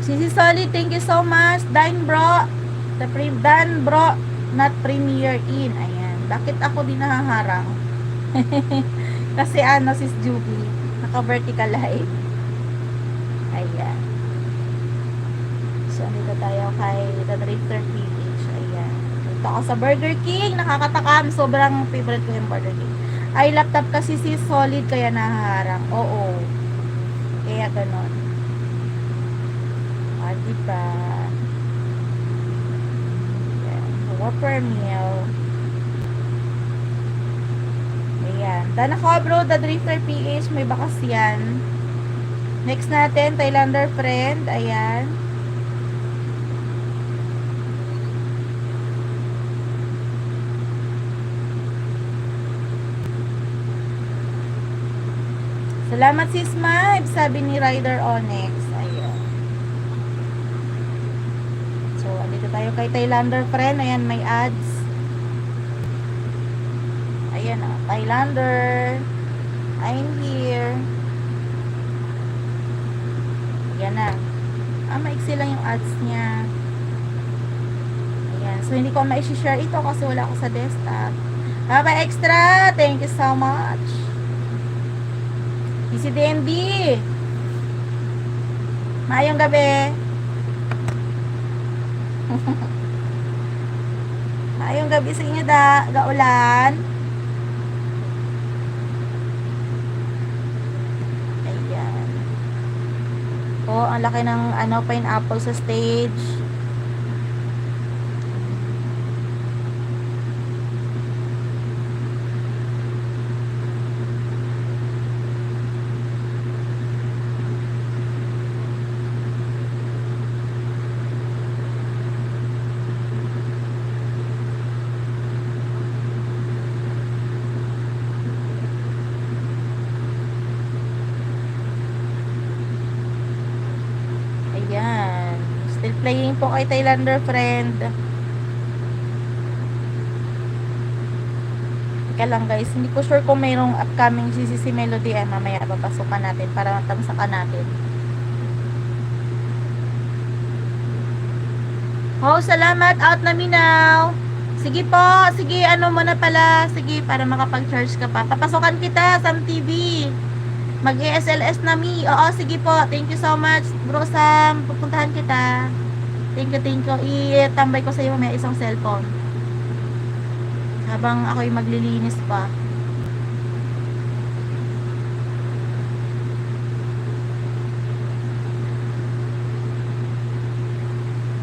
Sisi Solid, thank you so much. Dan bro. Dan bro, not Premier in. Ayan. Bakit ako din nahaharang? Kasi ano, sis Juby, naka-vertical light. Ayan. So, dito tayo kay The Drifter PH. Ayan. Dito ako sa Burger King. Nakakatakam. Sobrang favorite ko yung Burger King. Ay, laptop kasi si Solid kaya nahaharang. Oo. Kaya ganon. Ah, diba? Ayan. Whopper meal. Ayan. Dana ko bro, The Drifter PH. May bakas yan. Next natin, Thailander friend. Ayan. Salamat sis Mike, sabi ni Rider Onyx. Ayan. So, andito tayo kay Thailander friend. Ayan, may ads. Ayan o, Thailander. I'm here. Ayan na. Maiksi lang yung ads niya. Ayan. So, hindi ko ma-share ito kasi wala ako sa desktop. Bye extra. Thank you so much. Si DNB. Maayong gabi. Maayong gabi sa inyo gaulan. Ayan. Oh, ang laki ng pineapple sa stage. Playing po kay Thailander friend. Teka lang guys, hindi ko sure kung mayroong upcoming CCC Melody. Mamaya papasukan natin para matamsakan natin. Oh, salamat. Out na minaw. Sige po, sige, muna pala. Sige, para makapag-charge ka pa. Papasukan kita, Sam TV. Mag-ESLS na mi. Oo, sige po. Thank you so much, bro Sam. Pupuntahan kita. Thank you. I-tambay ko sa iyo may isang cellphone. Habang ako'y maglilinis pa.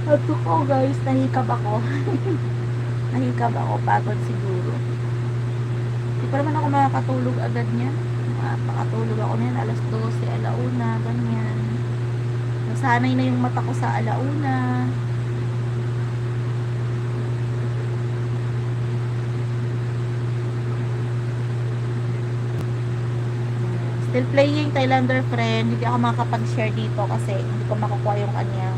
Ato ko guys, nahikab ako. Nahikab ako, pagod siguro. Hindi pa naman ako makakatulog agad niya. Makatulog ako niyan, alas 12, alauna, ganyan. Nasanay na yung mata ko sa alauna. Still playing Thailander friend. Hindi ako makakapag-share dito kasi hindi ko makukuha yung kanyang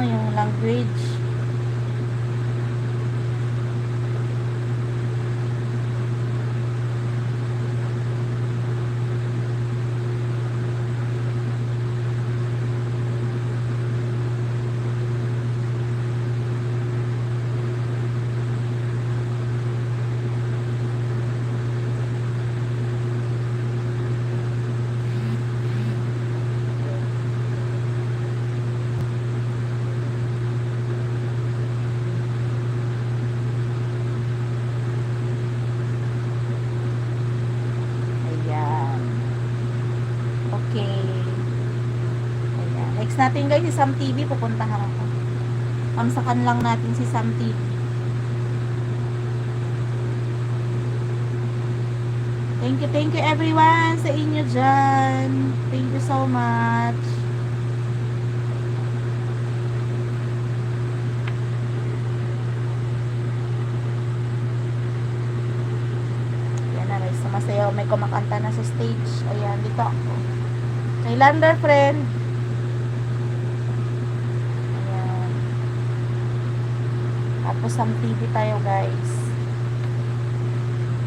yung language. Natin guys si Sam TV, pupuntahan ako. Pamsakan lang natin si Sam TV. Thank you everyone sa inyo dyan. Thank you so much. Yan na guys, sumasayaw. May kumakanta na sa stage. Ayan, dito ako. Thailander friend. Tapos Sam TV tayo guys.